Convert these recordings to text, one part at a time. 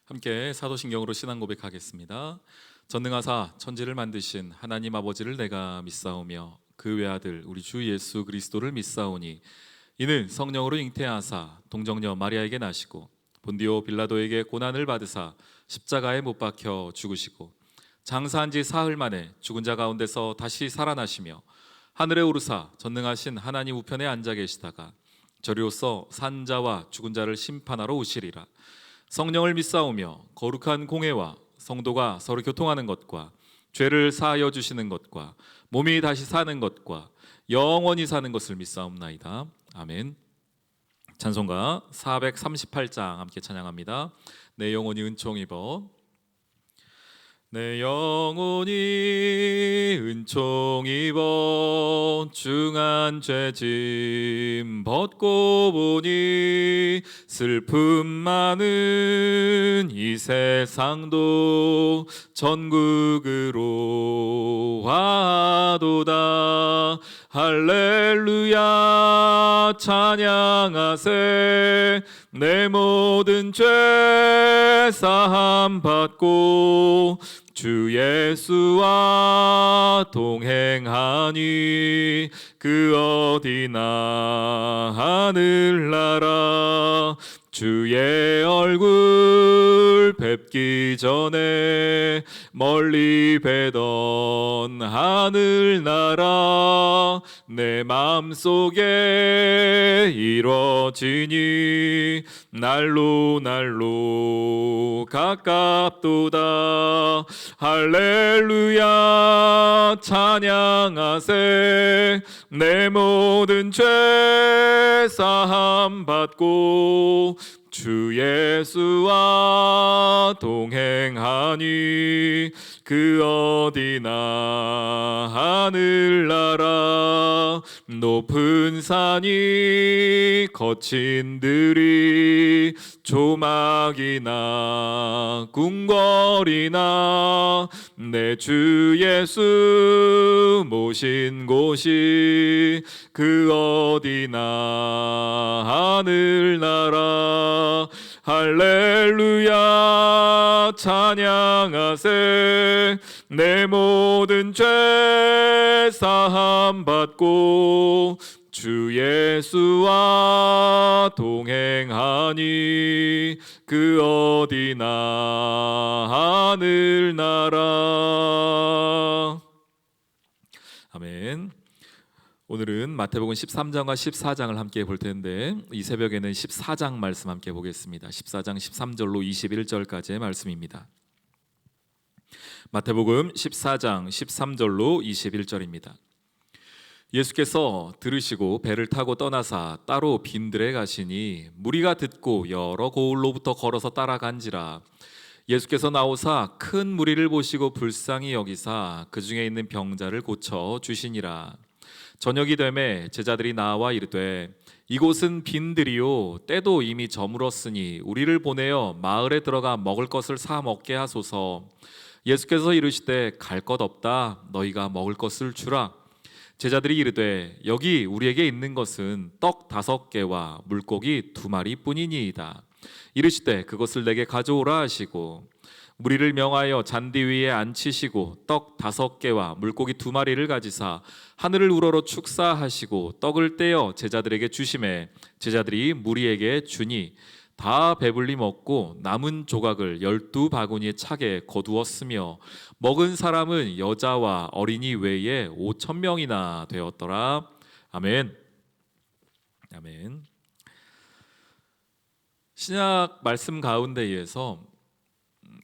함께 사도신경으로 신앙 고백하겠습니다. 전능하사 천지를 만드신 하나님 아버지를 내가 믿사오며 그 외아들 우리 주 예수 그리스도를 믿사오니 이는 성령으로 잉태하사 동정녀 마리아에게 나시고 본디오 빌라도에게 고난을 받으사 십자가에 못 박혀 죽으시고 장사한 지 사흘 만에 죽은 자 가운데서 다시 살아나시며 하늘에 오르사 전능하신 하나님 우편에 앉아 계시다가 저리로서 산 자와 죽은 자를 심판하러 오시리라. 성령을 믿사오며 거룩한 공회와 성도가 서로 교통하는 것과 죄를 사하여 주시는 것과 몸이 다시 사는 것과 영원히 사는 것을 믿사옵나이다. 아멘. 찬송가 438장 함께 찬양합니다. 내 영혼이 은총 입어. 내 영혼이 은총 입어 중한 죄짐 벗고 보니 슬픔 많은 이 세상도 천국으로 와도다. 할렐루야 찬양하세. 내 모든 죄 사함 받고 주 예수와 동행하니 그 어디나 하늘나라. 주의 얼굴 뵙기 전에 멀리 뵈던 하늘나라 내 마음속에 이루어지니 날로 날로 가깝도다. 할렐루야 찬양하세. 내 모든 죄 사함 받고 주 예수와 동행하니 그 어디나 하늘나라. 높은 산이 거친 들이 조막이나 궁궐이나 내 주 예수 모신 곳이 그 어디나 하늘나라. 할렐루야 찬양하세. 내 모든 죄 사함 받고 주 예수와 동행하니 그 어디나 하늘나라. 아멘. 오늘은 마태복음 13장과 14장을 함께 볼 텐데 이 새벽에는 14장 말씀 함께 보겠습니다. 14장 13절로 21절까지의 말씀입니다. 마태복음 14장 13절로 21절입니다. 예수께서 들으시고 배를 타고 떠나사 따로 빈들에 가시니 무리가 듣고 여러 고을로부터 걸어서 따라간지라. 예수께서 나오사 큰 무리를 보시고 불쌍히 여기사 그 중에 있는 병자를 고쳐 주시니라. 저녁이 되매 제자들이 나와 이르되 이곳은 빈들이요 때도 이미 저물었으니 우리를 보내어 마을에 들어가 먹을 것을 사 먹게 하소서. 예수께서 이르시되 갈 것 없다. 너희가 먹을 것을 주라. 제자들이 이르되 여기 우리에게 있는 것은 떡 5개와 물고기 2마리 뿐이니이다. 이르시되 그것을 내게 가져오라 하시고 무리를 명하여 잔디 위에 앉히시고 떡 5개와 물고기 2마리를 가지사 하늘을 우러러 축사하시고 떡을 떼어 제자들에게 주시매 제자들이 무리에게 주니 다 배불리 먹고 남은 조각을 12바구니에 차게 거두었으며 먹은 사람은 여자와 어린이 외에 5,000명이나 되었더라. 아멘. 아멘. 신약 말씀 가운데에서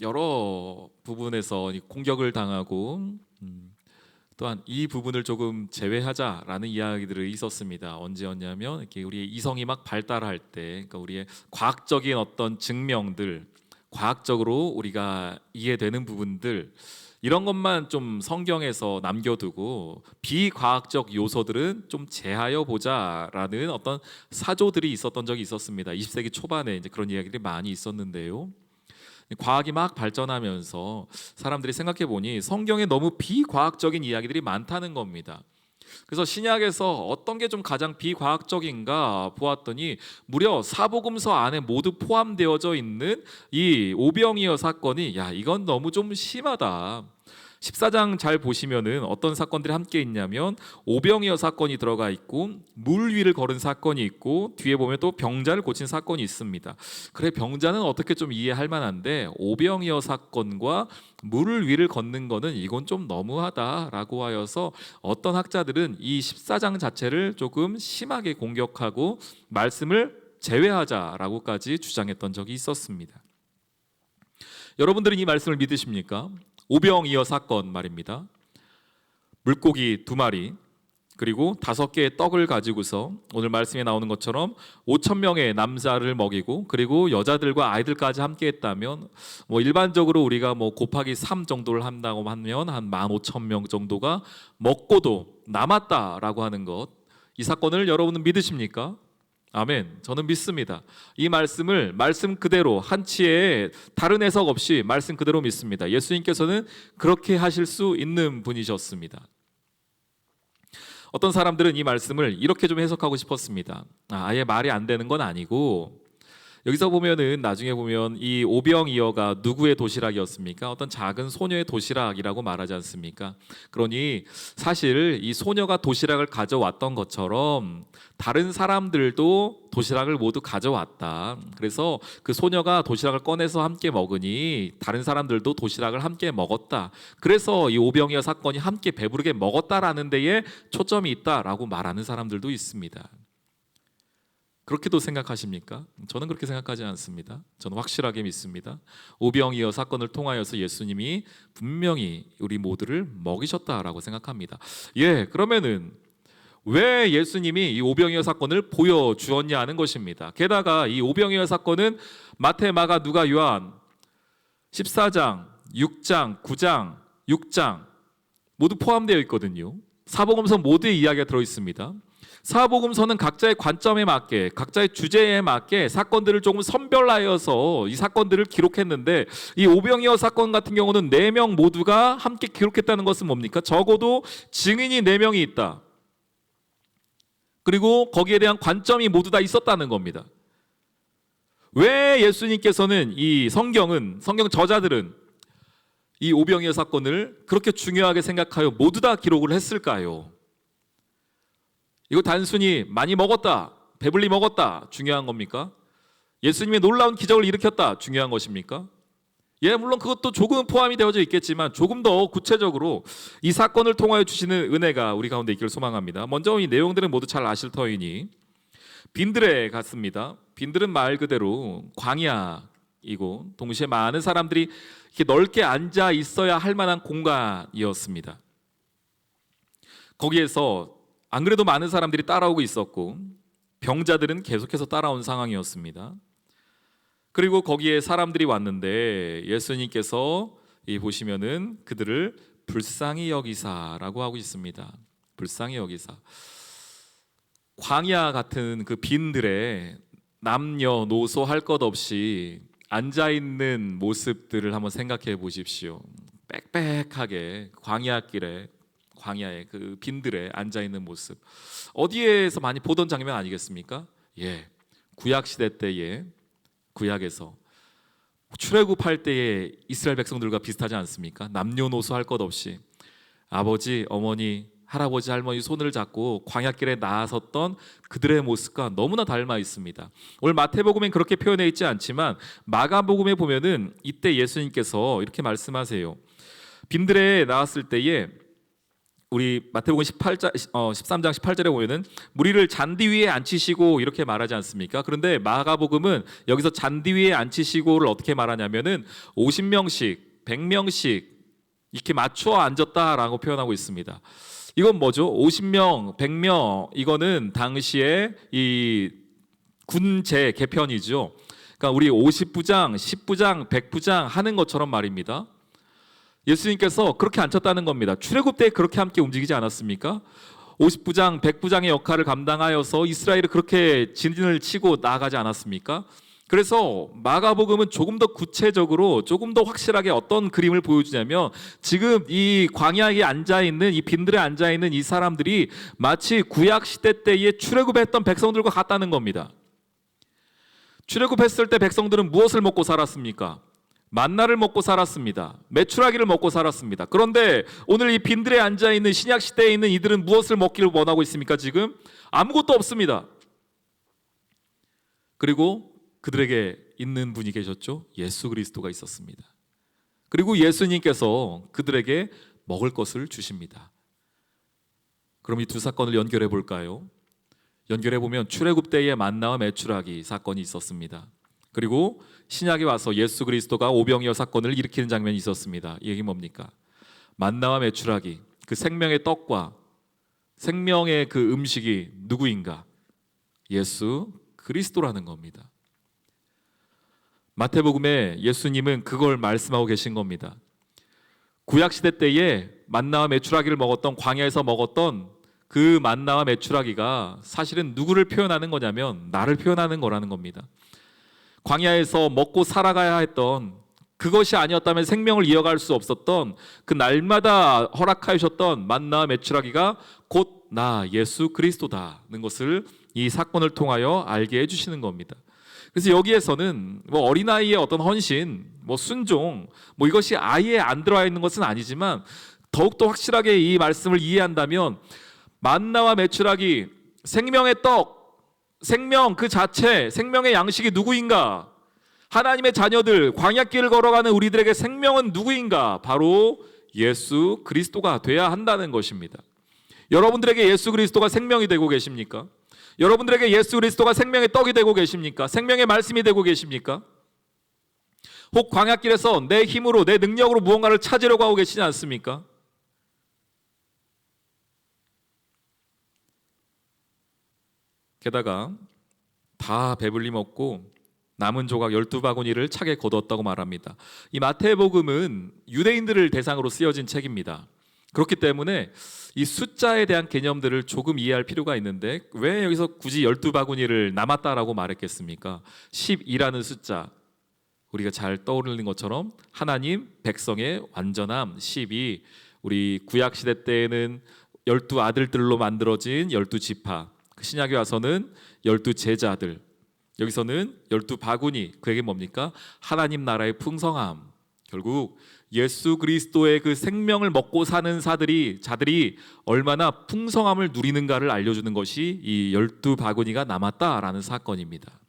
여러 부분에서 공격을 당하고 또한 이 부분을 조금 제외하자라는 이야기들이 있었습니다. 언제였냐면 이렇게 우리의 이성이 막 발달할 때, 그러니까 우리의 과학적인 어떤 증명들, 과학적으로 우리가 이해되는 부분들 이런 것만 좀 성경에서 남겨두고 비과학적 요소들은 좀 제하여 보자라는 어떤 사조들이 있었던 적이 있었습니다. 20세기 초반에 이제 그런 이야기들이 많이 있었는데요. 과학이 막 발전하면서 사람들이 생각해 보니 성경에 너무 비과학적인 이야기들이 많다는 겁니다. 그래서 신약에서 어떤 게 좀 가장 비과학적인가 보았더니 무려 사복음서 안에 모두 포함되어져 있는 이 오병이어 사건이 이건 너무 좀 심하다. 14장 잘 보시면은 어떤 사건들이 함께 있냐면 오병이어 사건이 들어가 있고 물 위를 걸은 사건이 있고 뒤에 보면 또 병자를 고친 사건이 있습니다. 그래, 병자는 어떻게 좀 이해할 만한데 오병이어 사건과 물 위를 걷는 거는 이건 좀 너무하다라고 하여서 어떤 학자들은 이 14장 자체를 조금 심하게 공격하고 말씀을 제외하자라고까지 주장했던 적이 있었습니다. 여러분들은 이 말씀을 믿으십니까? 오병이어 사건 말입니다. 물고기 2마리 그리고 5개의 떡을 가지고서 오늘 말씀에 나오는 것처럼 5,000명의 남자를 먹이고 그리고 여자들과 아이들까지 함께 했다면 일반적으로 우리가 곱하기 3 정도를 한다고 하면 한 15,000명 정도가 먹고도 남았다라고 하는 것, 이 사건을 여러분은 믿으십니까? 아멘. 저는 믿습니다. 이 말씀을 말씀 그대로 한치의 다른 해석 없이 말씀 그대로 믿습니다. 예수님께서는 그렇게 하실 수 있는 분이셨습니다. 어떤 사람들은 이 말씀을 이렇게 좀 해석하고 싶었습니다. 아예 말이 안 되는 건 아니고, 여기서 보면은 나중에 보면 이 오병이어가 누구의 도시락이었습니까? 어떤 작은 소녀의 도시락이라고 말하지 않습니까? 그러니 사실 이 소녀가 도시락을 가져왔던 것처럼 다른 사람들도 도시락을 모두 가져왔다. 그래서 그 소녀가 도시락을 꺼내서 함께 먹으니 다른 사람들도 도시락을 함께 먹었다. 그래서 이 오병이어 사건이 함께 배부르게 먹었다라는 데에 초점이 있다라고 말하는 사람들도 있습니다. 그렇게도 생각하십니까? 저는 그렇게 생각하지 않습니다. 저는 확실하게 믿습니다. 오병이어 사건을 통하여서 예수님이 분명히 우리 모두를 먹이셨다라고 생각합니다. 그러면은 왜 예수님이 이 오병이어 사건을 보여주었냐 하는 것입니다. 게다가 이 오병이어 사건은 마태, 마가, 누가, 요한 14장, 6장, 9장, 6장 모두 포함되어 있거든요. 사복음서 모두의 이야기가 들어있습니다. 사복음서는 각자의 관점에 맞게, 각자의 주제에 맞게 사건들을 조금 선별하여서 이 사건들을 기록했는데, 이 오병이어 사건 같은 경우는 4명 모두가 함께 기록했다는 것은 뭡니까? 적어도 증인이 4명이 있다. 그리고 거기에 대한 관점이 모두 다 있었다는 겁니다. 왜 예수님께서는 이 성경 저자들은 이 오병이어 사건을 그렇게 중요하게 생각하여 모두 다 기록을 했을까요? 이거 단순히 많이 먹었다, 배불리 먹었다 중요한 겁니까? 예수님의 놀라운 기적을 일으켰다 중요한 것입니까? 물론 그것도 조금 포함이 되어져 있겠지만 조금 더 구체적으로 이 사건을 통하여 주시는 은혜가 우리 가운데 있기를 소망합니다. 먼저 이 내용들은 모두 잘 아실 터이니 빈들에 갔습니다. 빈들은 말 그대로 광야이고 동시에 많은 사람들이 이렇게 넓게 앉아 있어야 할 만한 공간이었습니다. 거기에서 안 그래도 많은 사람들이 따라오고 있었고 병자들은 계속해서 따라온 상황이었습니다. 그리고 거기에 사람들이 왔는데 예수님께서 보시면은 그들을 불쌍히 여기사라고 하고 있습니다. 불쌍히 여기사. 광야 같은 그 빈들에 남녀노소 할 것 없이 앉아 있는 모습들을 한번 생각해 보십시오. 빽빽하게 광야의 그 빈들에 앉아 있는 모습, 어디에서 많이 보던 장면 아니겠습니까? 구약 시대 때에, 구약에서 출애굽할 때의 이스라엘 백성들과 비슷하지 않습니까? 남녀노소 할 것 없이 아버지, 어머니, 할아버지, 할머니 손을 잡고 광야길에 나아섰던 그들의 모습과 너무나 닮아 있습니다. 오늘 마태복음엔 그렇게 표현해 있지 않지만 마가복음에 보면은 이때 예수님께서 이렇게 말씀하세요. 빈들에 나왔을 때에 우리 마태복음 13장 18절에 보면은 무리를 잔디 위에 앉히시고 이렇게 말하지 않습니까? 그런데 마가복음은 여기서 잔디 위에 앉히시고를 어떻게 말하냐면은 50명씩 100명씩 이렇게 맞춰 앉았다라고 표현하고 있습니다. 이건 뭐죠? 50명 100명, 이거는 당시에 이 군제 개편이죠. 그러니까 우리 50부장 10부장 100부장 하는 것처럼 말입니다. 예수님께서 그렇게 앉혔다는 겁니다. 출애굽 때 그렇게 함께 움직이지 않았습니까? 50부장, 100부장의 역할을 감당하여서 이스라엘을 그렇게 진을 치고 나아가지 않았습니까? 그래서 마가복음은 조금 더 구체적으로 조금 더 확실하게 어떤 그림을 보여주냐면 지금 이 광야에 앉아있는 이 빈들에 앉아있는 이 사람들이 마치 구약시대 때에 출애굽했던 백성들과 같다는 겁니다. 출애굽했을 때 백성들은 무엇을 먹고 살았습니까? 만나를 먹고 살았습니다. 메추라기를 먹고 살았습니다. 그런데 오늘 이 빈들에 앉아있는 신약시대에 있는 이들은 무엇을 먹기를 원하고 있습니까? 지금 아무것도 없습니다. 그리고 그들에게 있는 분이 계셨죠. 예수 그리스도가 있었습니다. 그리고 예수님께서 그들에게 먹을 것을 주십니다. 그럼 이 두 사건을 연결해 볼까요? 연결해 보면 출애굽 때의 만나와 메추라기 사건이 있었습니다. 그리고 신약에 와서 예수 그리스도가 오병이어 사건을 일으키는 장면이 있었습니다. 이 얘기 뭡니까? 만나와 메추라기, 그 생명의 떡과 생명의 그 음식이 누구인가? 예수 그리스도라는 겁니다. 마태복음에 예수님은 그걸 말씀하고 계신 겁니다. 구약시대 때에 만나와 메추라기를 먹었던, 광야에서 먹었던 그 만나와 메추라기가 사실은 누구를 표현하는 거냐면 나를 표현하는 거라는 겁니다. 광야에서 먹고 살아가야 했던, 그것이 아니었다면 생명을 이어갈 수 없었던 그 날마다 허락하셨던 만나와 메추라기가 곧 나 예수 그리스도다는 것을 이 사건을 통하여 알게 해주시는 겁니다. 그래서 여기에서는 뭐 어린아이의 어떤 헌신, 뭐 순종, 뭐 이것이 아예 안 들어와 있는 것은 아니지만 더욱더 확실하게 이 말씀을 이해한다면 만나와 메추라기, 생명의 떡, 생명 그 자체, 생명의 양식이 누구인가? 하나님의 자녀들, 광야길을 걸어가는 우리들에게 생명은 누구인가? 바로 예수 그리스도가 돼야 한다는 것입니다. 여러분들에게 예수 그리스도가 생명이 되고 계십니까? 여러분들에게 예수 그리스도가 생명의 떡이 되고 계십니까? 생명의 말씀이 되고 계십니까? 혹 광야길에서 내 힘으로, 내 능력으로 무언가를 찾으려고 하고 계시지 않습니까? 게다가 다 배불리 먹고 남은 조각 12바구니를 차게 거두었다고 말합니다. 이 마태복음은 유대인들을 대상으로 쓰여진 책입니다. 그렇기 때문에 이 숫자에 대한 개념들을 조금 이해할 필요가 있는데 왜 여기서 굳이 12바구니를 남았다라고 말했겠습니까? 12라는 숫자, 우리가 잘 떠오르는 것처럼 하나님 백성의 완전함, 12, 우리 구약시대 때에는 12아들들로 만들어진 12지파, 신약에 와서는 12제자들, 여기서는 12바구니, 그에게 뭡니까? 하나님 나라의 풍성함. 결국 예수 그리스도의 그 생명을 먹고 사는 자들이 얼마나 풍성함을 누리는가를 알려주는 것이 이 12바구니가 남았다라는 사건입니다.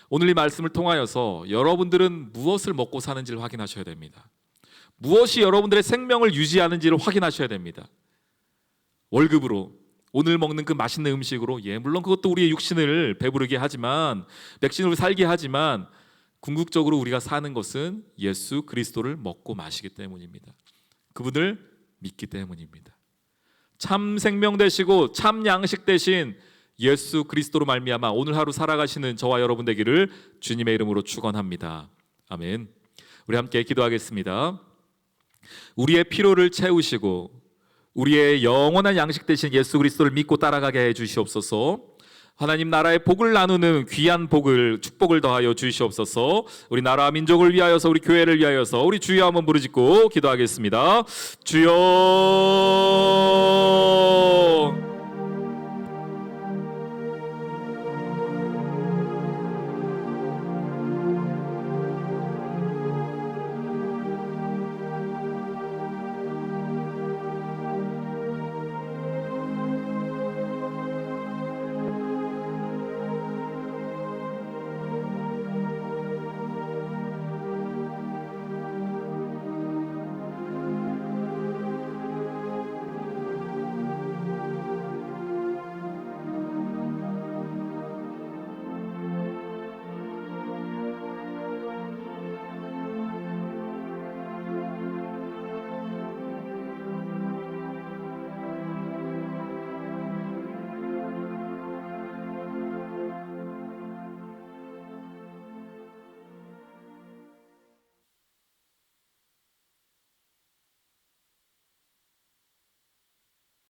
오늘 이 말씀을 통하여서 여러분들은 무엇을 먹고 사는지를 확인하셔야 됩니다. 무엇이 여러분들의 생명을 유지하는지를 확인하셔야 됩니다. 월급으로, 오늘 먹는 그 맛있는 음식으로, 물론 그것도 우리의 육신을 배부르게 하지만, 백신으로 살게 하지만 궁극적으로 우리가 사는 것은 예수 그리스도를 먹고 마시기 때문입니다. 그분을 믿기 때문입니다. 참 생명 되시고 참 양식 되신 예수 그리스도로 말미암아 오늘 하루 살아가시는 저와 여러분 되기를 주님의 이름으로 축원합니다. 아멘. 우리 함께 기도하겠습니다. 우리의 피로를 채우시고 우리의 영원한 양식 되신 예수 그리스도를 믿고 따라가게 해 주시옵소서. 하나님 나라의 복을 나누는 귀한 축복을 더하여 주시옵소서. 우리 나라 민족을 위하여서, 우리 교회를 위하여서 우리 주여 한번 부르짖고 기도하겠습니다. 주여.